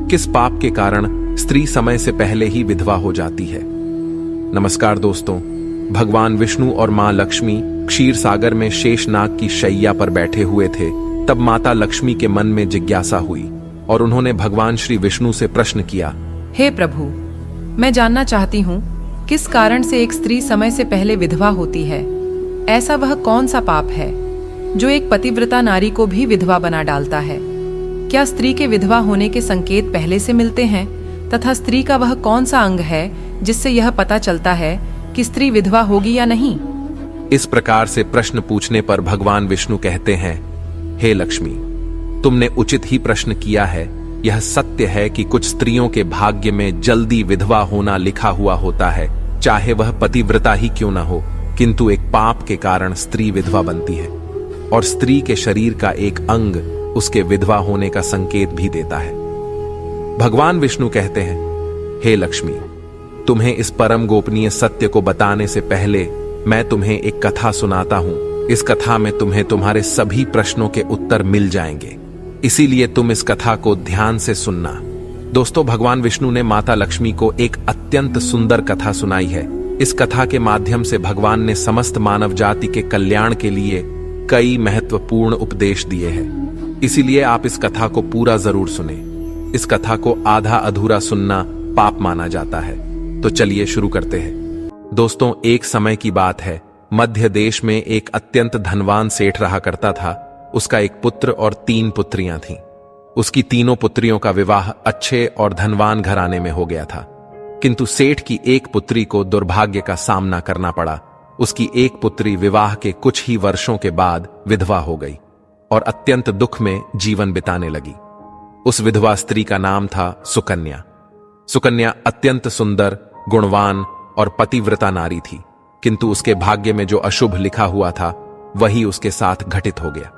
किस पाप के कारण स्त्री समय से पहले ही विधवा हो जाती है। नमस्कार दोस्तों, भगवान विष्णु और मां लक्ष्मी क्षीर सागर में शेषनाग की शैया पर बैठे हुए थे। तब माता लक्ष्मी के मन में जिज्ञासा हुई और उन्होंने भगवान श्री विष्णु से प्रश्न किया, हे प्रभु, मैं जानना चाहती हूँ किस कारण से एक स्त्री समय से पहले विधवा होती है। ऐसा वह कौन सा पाप है जो एक पतिव्रता नारी को भी विधवा बना डालता है। क्या स्त्री के विधवा होने के संकेत पहले से मिलते हैं तथा स्त्री का वह कौन सा अंग है जिससे यह पता चलता है कि स्त्री विधवा होगी या नहीं। इस प्रकार से प्रश्न पूछने पर भगवान विष्णु कहते हैं, हे लक्ष्मी, तुमने उचित ही प्रश्न किया है। यह सत्य है कि कुछ स्त्रियों के भाग्य में जल्दी विधवा होना लिखा हुआ होता है, चाहे वह पतिव्रता ही क्यों न हो, किंतु एक पाप के कारण स्त्री विधवा बनती है और स्त्री के शरीर का एक अंग उसके विधवा होने का संकेत भी देता है। भगवान विष्णु कहते हैं, हे लक्ष्मी, तुम्हें इस परम गोपनीय सत्य को बताने से पहले मैं तुम्हें एक कथा सुनाता हूं। इस कथा में तुम्हें तुम्हारे सभी प्रश्नों के उत्तर मिल जाएंगे, इसीलिए तुम इस कथा को ध्यान से सुनना। दोस्तों, भगवान विष्णु ने माता लक्ष्मी को एक अत्यंत सुंदर कथा सुनाई है। इस कथा के माध्यम से भगवान ने समस्त मानव जाति के कल्याण के लिए कई महत्वपूर्ण उपदेश दिए हैं, इसीलिए आप इस कथा को पूरा जरूर सुने। इस कथा को आधा अधूरा सुनना पाप माना जाता है। तो चलिए शुरू करते हैं। दोस्तों, एक समय की बात है, मध्य देश में एक अत्यंत धनवान सेठ रहा करता था। उसका एक पुत्र और 3 पुत्रियां थीं। उसकी तीनों पुत्रियों का विवाह अच्छे और धनवान घराने में हो गया था, किंतु सेठ की एक पुत्री को दुर्भाग्य का सामना करना पड़ा। उसकी एक पुत्री विवाह के कुछ ही वर्षों के बाद विधवा हो गई और अत्यंत दुख में जीवन बिताने लगी। उस विधवा स्त्री का नाम था सुकन्या। सुकन्या अत्यंत सुंदर, गुणवान और पतिव्रता नारी थी, किंतु उसके भाग्य में जो अशुभ लिखा हुआ था वही उसके साथ घटित हो गया।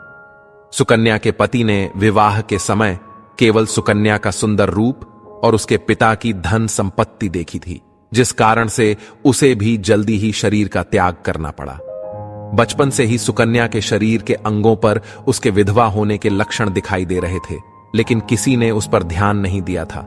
सुकन्या के पति ने विवाह के समय केवल सुकन्या का सुंदर रूप और उसके पिता की धन संपत्ति देखी थी, जिस कारण से उसे भी जल्दी ही शरीर का त्याग करना पड़ा। बचपन से ही सुकन्या के शरीर के अंगों पर उसके विधवा होने के लक्षण दिखाई दे रहे थे, लेकिन किसी ने उस पर ध्यान नहीं दिया था।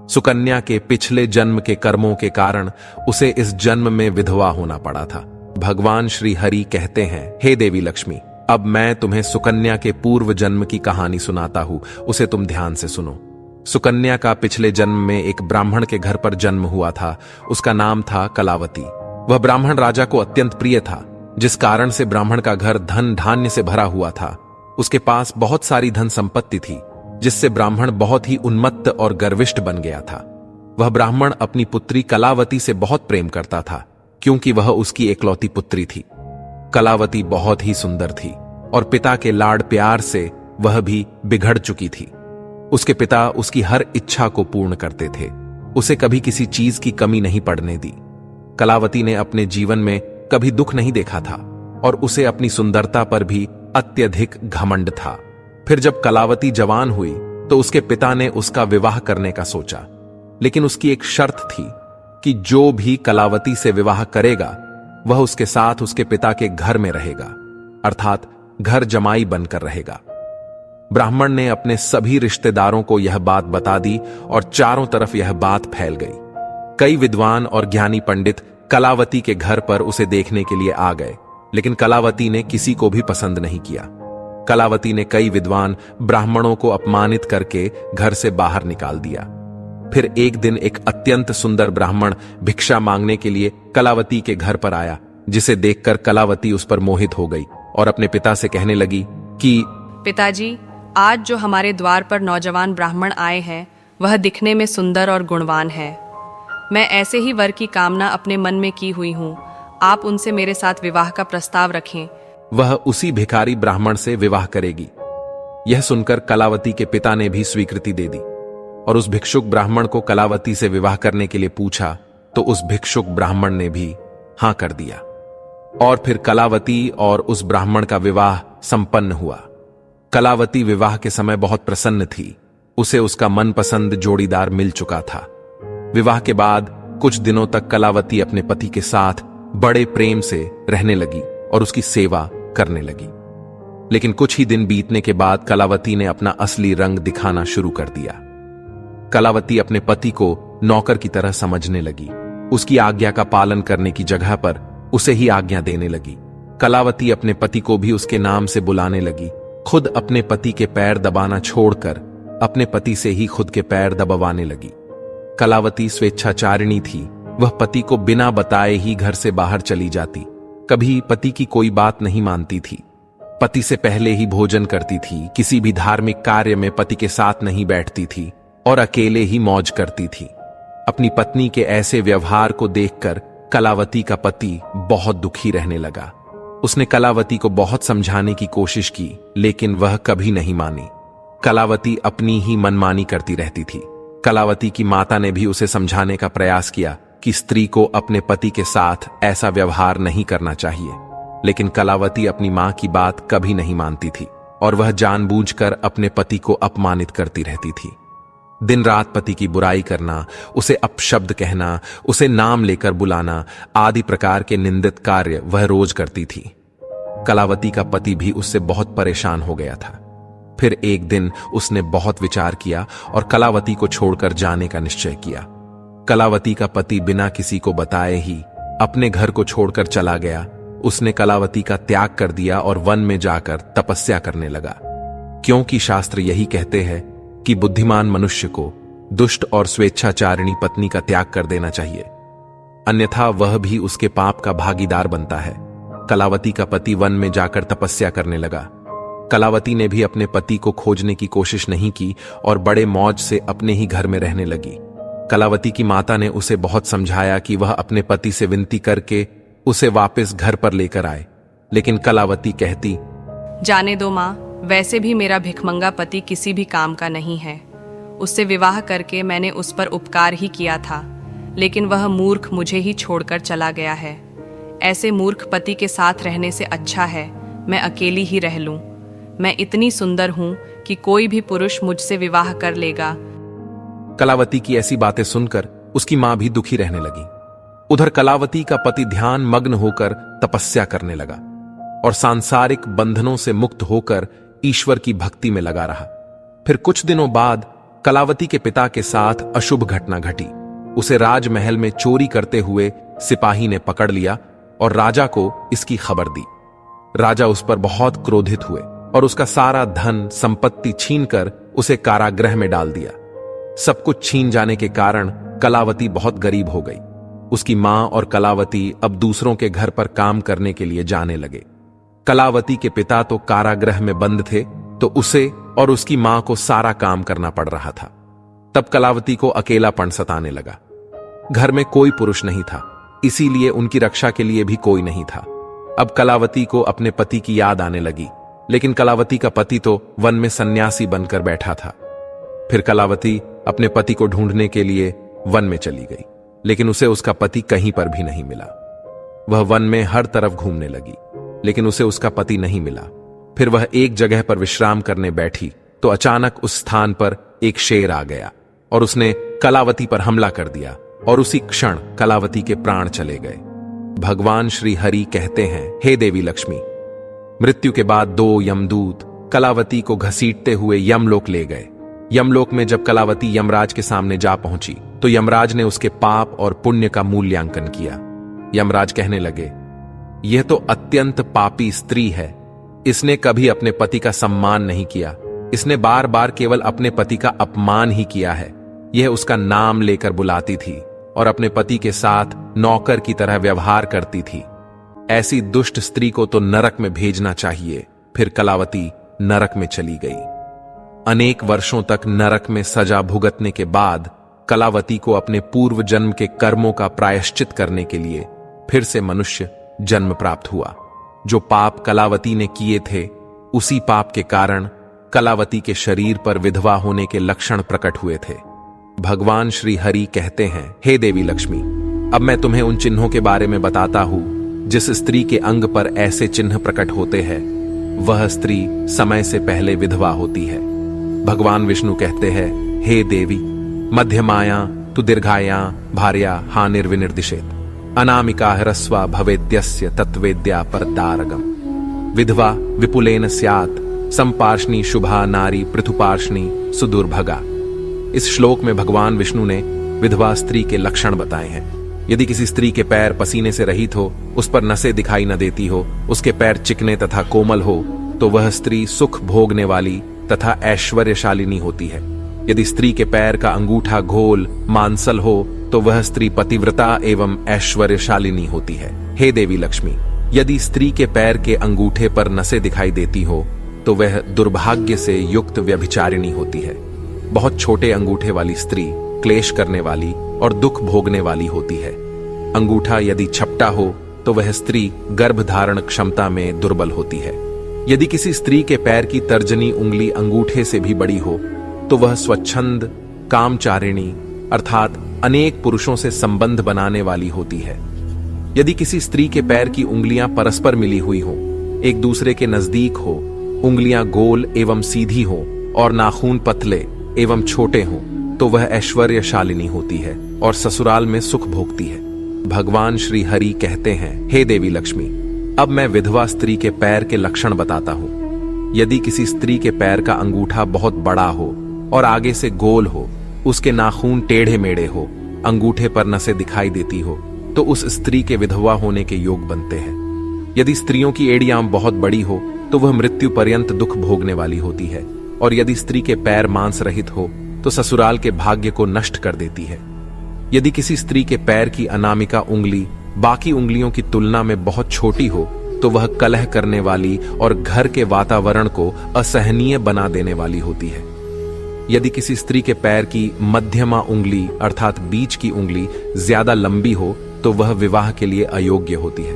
सुकन्या के पिछले जन्म के कर्मों के कारण उसे इस जन्म में विधवा होना पड़ा था। भगवान श्री हरि कहते हैं, हे देवी लक्ष्मी, अब मैं तुम्हें सुकन्या के पूर्व जन्म की कहानी सुनाता हूं, उसे तुम ध्यान से सुनो। सुकन्या का पिछले जन्म में एक ब्राह्मण के घर पर जन्म हुआ था। उसका नाम था कलावती। वह ब्राह्मण राजा को अत्यंत प्रिय था, जिस कारण से ब्राह्मण का घर धन धान्य से भरा हुआ था। उसके पास बहुत सारी धन संपत्ति थी, जिससे ब्राह्मण बहुत ही उन्मत्त और गर्विष्ठ बन गया था। वह ब्राह्मण अपनी पुत्री कलावती से बहुत प्रेम करता था, क्योंकि वह उसकी एकलौती पुत्री थी। कलावती बहुत ही सुंदर थी और पिता के लाड प्यार से वह भी बिगड़ चुकी थी। उसके पिता उसकी हर इच्छा को पूर्ण करते थे, उसे कभी किसी चीज की कमी नहीं पड़ने दी। कलावती ने अपने जीवन में कभी दुख नहीं देखा था और उसे अपनी सुंदरता पर भी अत्यधिक घमंड था। फिर जब कलावती जवान हुई तो उसके पिता ने उसका विवाह करने का सोचा, लेकिन उसकी एक शर्त थी कि जो भी कलावती से विवाह करेगा वह उसके साथ उसके पिता के घर में रहेगा, अर्थात घर जमाई बनकर रहेगा। ब्राह्मण ने अपने सभी रिश्तेदारों को यह बात बता दी और चारों तरफ यह बात फैल गई। कई विद्वान और ज्ञानी पंडित कलावती के घर पर उसे देखने के लिए आ गए, लेकिन कलावती ने किसी को भी पसंद नहीं किया। कलावती ने कई विद्वान ब्राह्मणों को अपमानित करके घर से बाहर निकाल दिया। फिर एक दिन एक अत्यंत सुंदर ब्राह्मण भिक्षा मांगने के लिए कलावती के घर पर आया, जिसे देखकर कलावती उस पर मोहित हो गई और अपने पिता से कहने लगी कि पिताजी, आज जो हमारे द्वार पर नौजवान ब्राह्मण आए हैं वह दिखने में सुंदर और गुणवान है। मैं ऐसे ही वर की कामना अपने मन में की हुई हूँ, आप उनसे मेरे साथ विवाह का प्रस्ताव रखें। वह उसी भिखारी ब्राह्मण से विवाह करेगी। यह सुनकर कलावती के पिता ने भी स्वीकृति दे दी और उस भिक्षुक ब्राह्मण को कलावती से विवाह करने के लिए पूछा, तो उस भिक्षुक ब्राह्मण ने भी हां कर दिया और फिर कलावती और उस ब्राह्मण का विवाह संपन्न हुआ। कलावती विवाह के समय बहुत प्रसन्न थी, उसे उसका मनपसंद जोड़ीदार मिल चुका था। विवाह के बाद कुछ दिनों तक कलावती अपने पति के साथ बड़े प्रेम से रहने लगी और उसकी सेवा करने लगी। लेकिन कुछ ही दिन बीतने के बाद कलावती ने अपना असली रंग दिखाना शुरू कर दिया। कलावती अपने पति को नौकर की तरह समझने लगी। उसकी आज्ञा का पालन करने की जगह पर उसे ही आज्ञा देने लगी। कलावती अपने पति को भी उसके नाम से बुलाने लगी। खुद अपने पति के पैर दबाना छोड़कर अपने पति से ही खुद के पैर दबाने लगी। कलावती स्वेच्छाचारिणी थी। वह पति को बिना बताए ही घर से बाहर चली जाती। कभी पति की कोई बात नहीं मानती थी। पति से पहले ही भोजन करती थी। किसी भी धार्मिक कार्य में पति के साथ नहीं बैठती थी और अकेले ही मौज करती थी। अपनी पत्नी के ऐसे व्यवहार को देखकर कलावती का पति बहुत दुखी रहने लगा। उसने कलावती को बहुत समझाने की कोशिश की, लेकिन वह कभी नहीं मानी। कलावती अपनी ही मनमानी करती रहती थी। कलावती की माता ने भी उसे समझाने का प्रयास किया कि स्त्री को अपने पति के साथ ऐसा व्यवहार नहीं करना चाहिए, लेकिन कलावती अपनी मां की बात कभी नहीं मानती थी और वह जानबूझकर अपने पति को अपमानित करती रहती थी। दिन रात पति की बुराई करना, उसे अपशब्द कहना, उसे नाम लेकर बुलाना आदि प्रकार के निंदित कार्य वह रोज करती थी। कलावती का पति भी उससे बहुत परेशान हो गया था। फिर एक दिन उसने बहुत विचार किया और कलावती को छोड़कर जाने का निश्चय किया। कलावती का पति बिना किसी को बताए ही अपने घर को छोड़कर चला गया। उसने कलावती का त्याग कर दिया और वन में जाकर तपस्या करने लगा, क्योंकि शास्त्र यही कहते हैं कि बुद्धिमान मनुष्य को दुष्ट और स्वेच्छाचारिणी पत्नी का त्याग कर देना चाहिए, अन्यथा वह भी उसके पाप का भागीदार बनता है। कलावती का पति वन में जाकर तपस्या करने लगा। कलावती ने भी अपने पति को खोजने की कोशिश नहीं की और बड़े मौज से अपने ही घर में रहने लगी। कलावती की माता ने उसे बहुत समझाया कि वह अपने पति से विनती करके उसे वापस घर पर लेकर आए, लेकिन कलावती कहती, जाने दो माँ, वैसे भी मेरा भिखमंगा पति किसी भी काम का नहीं है। उससे विवाह करके मैंने उस पर उपकार ही किया था, लेकिन वह मूर्ख मुझे ही छोड़कर चला गया है। ऐसे मूर्ख पति के साथ रहने से अच्छा है मैं अकेली ही रह लूं। मैं इतनी सुंदर हूं कि कोई भी पुरुष मुझसे विवाह कर लेगा। कलावती की ऐसी बातें सुनकर उसकी मां भी दुखी रहने लगी। उधर कलावती का पति ध्यान मग्न होकर तपस्या करने लगा और सांसारिक बंधनों से मुक्त होकर ईश्वर की भक्ति में लगा रहा। फिर कुछ दिनों बाद कलावती के पिता के साथ अशुभ घटना घटी। उसे राजमहल में चोरी करते हुए सिपाही ने पकड़ लिया और राजा को इसकी खबर दी। राजा उस पर बहुत क्रोधित हुए और उसका सारा धन संपत्ति छीनकर उसे कारागृह में डाल दिया। सब कुछ छीन जाने के कारण कलावती बहुत गरीब हो गई। उसकी मां और कलावती अब दूसरों के घर पर काम करने के लिए जाने लगे। कलावती के पिता तो कारागृह में बंद थे, तो उसे और उसकी मां को सारा काम करना पड़ रहा था। तब कलावती को अकेलापन सताने लगा। घर में कोई पुरुष नहीं था, इसीलिए उनकी रक्षा के लिए भी कोई नहीं था। अब कलावती को अपने पति की याद आने लगी, लेकिन कलावती का पति तो वन में सन्यासी बनकर बैठा था। फिर कलावती अपने पति को ढूंढने के लिए वन में चली गई, लेकिन उसे उसका पति कहीं पर भी नहीं मिला। वह वन में हर तरफ घूमने लगी, लेकिन उसे उसका पति नहीं मिला। फिर वह एक जगह पर विश्राम करने बैठी तो अचानक उस स्थान पर एक शेर आ गया और उसने कलावती पर हमला कर दिया और उसी क्षण कलावती के प्राण चले गए। भगवान श्री हरि कहते हैं, हे देवी लक्ष्मी, मृत्यु के बाद 2 यमदूत कलावती को घसीटते हुए यमलोक ले गए। यमलोक में जब कलावती यमराज के सामने जा पहुंची तो यमराज ने उसके पाप और पुण्य का मूल्यांकन किया। यमराज कहने लगे, यह तो अत्यंत पापी स्त्री है। इसने कभी अपने पति का सम्मान नहीं किया। इसने बार बार केवल अपने पति का अपमान ही किया है। यह उसका नाम लेकर बुलाती थी और अपने पति के साथ नौकर की तरह व्यवहार करती थी। ऐसी दुष्ट स्त्री को तो नरक में भेजना चाहिए। फिर कलावती नरक में चली गई। अनेक वर्षों तक नरक में सजा भुगतने के बाद कलावती को अपने पूर्व जन्म के कर्मों का प्रायश्चित करने के लिए फिर से मनुष्य जन्म प्राप्त हुआ। जो पाप कलावती ने किए थे, उसी पाप के कारण कलावती के शरीर पर विधवा होने के लक्षण प्रकट हुए थे। भगवान श्री हरि कहते हैं, हे देवी लक्ष्मी, अब मैं तुम्हें उन चिन्हों के बारे में बताता हूं जिस स्त्री के अंग पर ऐसे चिन्ह प्रकट होते हैं, वह स्त्री समय से पहले विधवा होती है। भगवान विष्णु कहते हैं, हे देवी, मध्यमाया तु दीर्घाया भार्या हानिर्विनिर्दिशेत अनामिका ह्रस्वा भवेद्यस्य तत्वेद्या परदारगम विधवा विपुलेन स्यात् संपार्ष्णी शुभा नारी पृथुपार्ष्णी सुदुर्भगा। इस श्लोक में भगवान विष्णु ने विधवा स्त्री के लक्षण बताए हैं। यदि किसी स्त्री के पैर पसीने से रहित हो, उस पर नसें दिखाई न देती हो, उसके पैर चिकने तथा कोमल हो, तो वह स्त्री सुख भोगने वाली तथा ऐश्वर्यशालिनी होती है। यदि स्त्री के पैर का अंगूठा गोल मांसल हो, तो वह स्त्री पतिव्रता एवं ऐश्वर्यशालिनी होती है। हे देवी लक्ष्मी, यदि स्त्री के पैर के अंगूठे पर नसें दिखाई देती हो, तो वह दुर्भाग्य से युक्त व्यभिचारिणी होती है। बहुत छोटे अंगूठे वाली स्त्री क्लेश करने वाली और दुख भोगने वाली होती है। अंगूठा यदि छपटा हो, तो वह स्त्री गर्भधारण क्षमता में दुर्बल होती है। यदि किसी स्त्री के पैर की तर्जनी उंगली अंगूठे से भी बड़ी हो, तो वह स्वच्छंद कामचारिणी अर्थात अनेक पुरुषों से संबंध बनाने वाली होती है। यदि किसी स्त्री के पैर की उंगलियां परस्पर मिली हुई हो, एक दूसरे के नजदीक हो, उंगलियां गोल एवं सीधी हो और नाखून पतले एवं छोटे हो, तो वह ऐश्वर्यशालिनी होती है और ससुराल में सुख भोगती है। भगवान श्री हरि कहते हैं, हे देवी लक्ष्मी, अब मैं विधवा स्त्री के पैर के लक्षण बताता हूं। यदि किसी स्त्री के पैर का अंगूठा बहुत बड़ा हो और आगे से गोल हो, उसके नाखून टेढ़े मेढ़े हो, अंगूठे पर नसें दिखाई देती हो, तो उस स्त्री के विधवा होने के योग बनते हैं। यदि स्त्रियों की एड़ियां बहुत बड़ी हो, तो वह मृत्यु पर्यंत दुख भोगने वाली होती है। और यदि स्त्री के पैर मांस रहित हो, तो ससुराल के भाग्य को नष्ट कर देती है। यदि किसी स्त्री के पैर की अनामिका उंगली बाकी उंगलियों की तुलना में बहुत छोटी हो, तो वह कलह करने वाली और घर के वातावरण को असहनीय बना देने वाली होती है। यदि किसी स्त्री के पैर की मध्यमा उंगली अर्थात बीच की उंगली ज्यादा लंबी हो, तो वह विवाह के लिए अयोग्य होती है।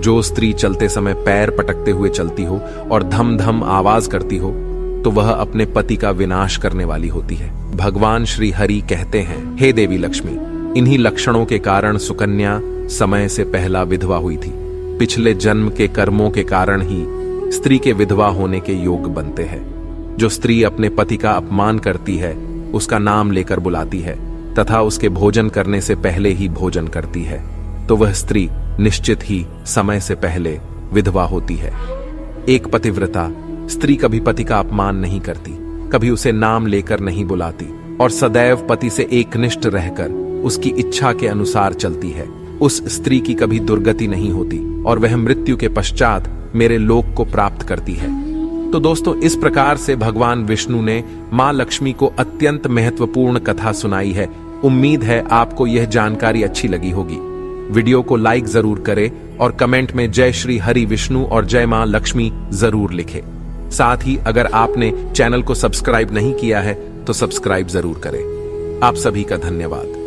जो स्त्री चलते समय पैर पटकते हुए चलती हो और धम धम आवाज करती हो, तो वह अपने पति का विनाश करने वाली होती है। भगवान श्री हरि कहते हैं, हे देवी लक्ष्मी, इन्हीं लक्षणों के कारण सुकन्या समय से पहला विधवा हुई थी। पिछले जन्म के कर्मों के कारण ही स्त्री के विधवा होने के योग बनते हैं। जो स्त्री अपने पति का अपमान करती है, उसका नाम लेकर बुलाती है तथा उसके भोजन करने से पहले ही भोजन करती है, तो वह स्त्री निश्चित ही समय से पहले विधवा होती है। एक पतिव्रता स्त्री कभी पति का अपमान नहीं करती, कभी उसे नाम लेकर नहीं बुलाती और सदैव पति से एकनिष्ठ रहकर उसकी इच्छा के अनुसार चलती है। उस स्त्री की कभी दुर्गति नहीं होती और वह मृत्यु के पश्चात मेरे लोक को प्राप्त करती है। तो दोस्तों, इस प्रकार से भगवान विष्णु ने मां लक्ष्मी को अत्यंत महत्वपूर्ण कथा सुनाई है। उम्मीद है आपको यह जानकारी अच्छी लगी होगी। वीडियो को लाइक जरूर करें और कमेंट में जय श्री हरि विष्णु और जय मां लक्ष्मी जरूर लिखें। साथ ही अगर आपने चैनल को सब्सक्राइब नहीं किया है, तो सब्सक्राइब जरूर करें। आप सभी का धन्यवाद।